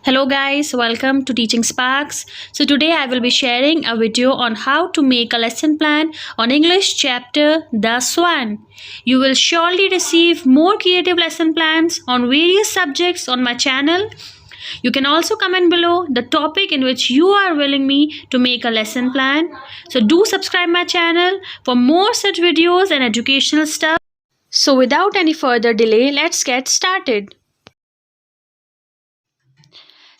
Hello guys, welcome to Teaching Sparks. So today I will be sharing a video on how to make a lesson plan on English chapter The Swan. You will surely receive more creative lesson plans on various subjects on my channel. You can also comment below the topic in which you are willing me to make a lesson plan. So do subscribe my channel for more such videos and educational stuff. So without any further delay, let's get started.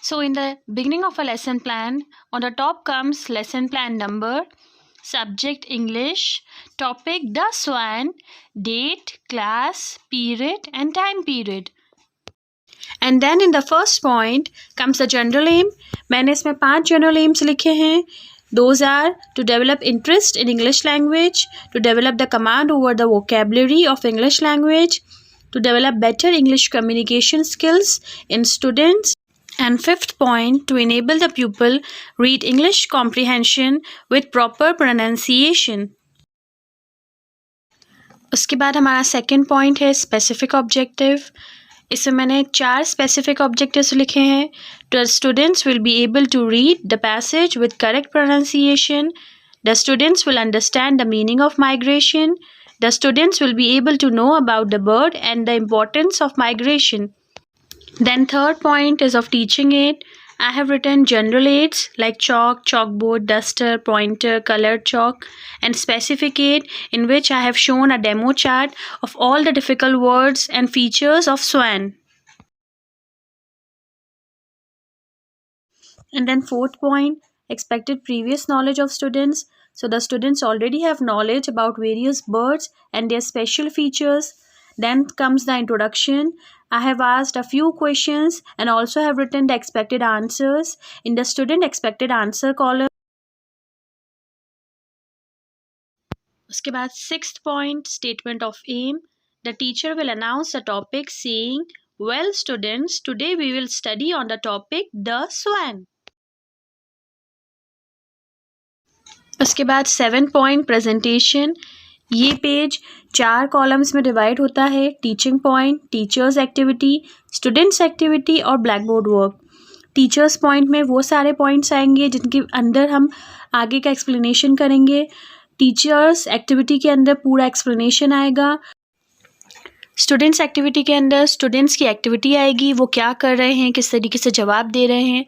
So in the beginning of a lesson plan, on the top comes lesson plan number, subject English, topic The Swan, date, class, period and time period. And then in the first point comes the general aim. मैंने इसमें 5 general aims लिखे हैं. Those are to develop interest in English language, to develop the command over the vocabulary of English language, to develop better English communication skills in students, and fifth point, to enable the pupil read English comprehension with proper pronunciation. उसके बाद हमारा second point है specific objective. इसमें मैंने 4 specific objectives लिखे हैं. The students will be able to read the passage with correct pronunciation. The students will understand the meaning of migration. The students will be able to know about the bird and the importance of migration. Then third point is of teaching aid. I have written general aids like chalk, chalkboard, duster, pointer, colored chalk, and specific aid in which I have shown a demo chart of all the difficult words and features of swan. And then fourth point, expected previous knowledge of students. So the students already have knowledge about various birds and their special features. Then comes the introduction. I have asked a few questions and also have written the expected answers in the student expected answer column. उसके बाद sixth point, statement of aim. The teacher will announce the topic saying, well students, today we will study on the topic The Swan. उसके बाद 7 point, presentation. ये page 4 columns में divide होता है. Teaching point, teachers activity, students activity और black board work. Teachers point में वो सारे पॉइंट्स आएंगे जिनके अंदर हम आगे का एक्सप्लेनेशन करेंगे. टीचर्स एक्टिविटी के अंदर पूरा एक्सप्लेनेशन आएगा. स्टूडेंट्स एक्टिविटी के अंदर स्टूडेंट्स की एक्टिविटी आएगी, वो क्या कर रहे हैं, किस तरीके से जवाब दे रहे हैं.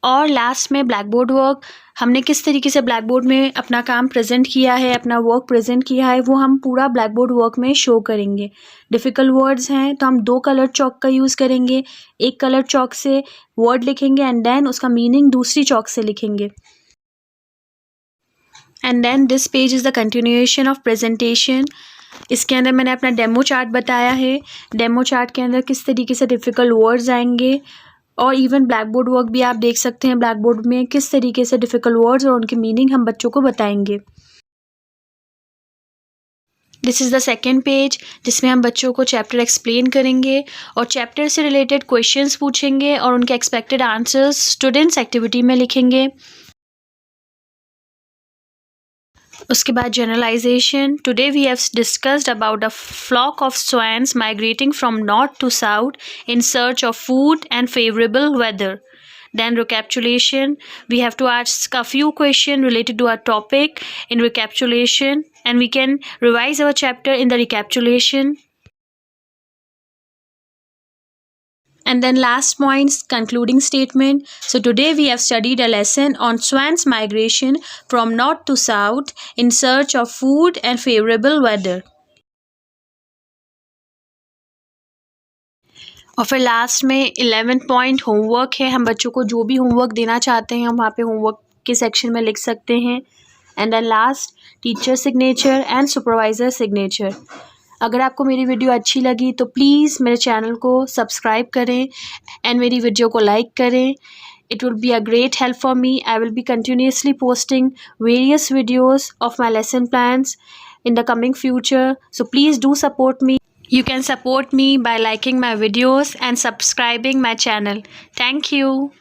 और लास्ट में ब्लैक बोर्ड वर्क, हमने किस तरीके से ब्लैक बोर्ड में अपना काम प्रेजेंट किया है, अपना वर्क प्रेजेंट किया है, वो हम पूरा ब्लैक बोर्ड वर्क में शो करेंगे. डिफ़िकल्ट वर्ड्स हैं तो हम 2 कलर चॉक का यूज़ करेंगे. एक कलर चॉक से वर्ड लिखेंगे एंड देन उसका मीनिंग दूसरी चॉक से लिखेंगे. And then this page is the continuation of presentation. इसके अंदर मैंने अपना डेमो चार्ट बताया है. डेमो चार्ट के अंदर किस तरीके से डिफ़िकल्ट वर्ड्स आएंगे और इवन ब्लैक बोर्ड वर्क भी आप देख सकते हैं. ब्लैक बोर्ड में किस तरीके से डिफ़िकल्ट वर्ड्स और उनके मीनिंग हम बच्चों को बताएंगे. This is the second page जिसमें हम बच्चों को चैप्टर एक्सप्लेन करेंगे और चैप्टर से रिलेटेड क्वेश्चंस पूछेंगे और उनके एक्सपेक्टेड आंसर्स स्टूडेंट्स एक्टिविटी में लिखेंगे. उसके बाद generalisation. Today we have discussed about a flock of swans migrating from north to south in search of food and favorable weather. Then recapitulation. We have to ask a few questions related to our topic in recapitulation and we can revise our chapter in the recapitulation. And then last points, concluding statement. So today we have studied a lesson on swans migration from north to south in search of food and favorable weather. और फिर last में 11 point homework है. हम बच्चों को जो भी homework देना चाहते हैं हम वहाँ पे होमवर्क के सेक्शन में लिख सकते हैं. And then last, teacher signature and supervisor signature. अगर आपको मेरी वीडियो अच्छी लगी तो प्लीज़ मेरे चैनल को सब्सक्राइब करें एंड मेरी वीडियो को लाइक करें. It will be a great help for me. I will be continuously posting various videos of my lesson plans in the coming future. So please do support me. You can support me by liking my videos and subscribing my channel. Thank you.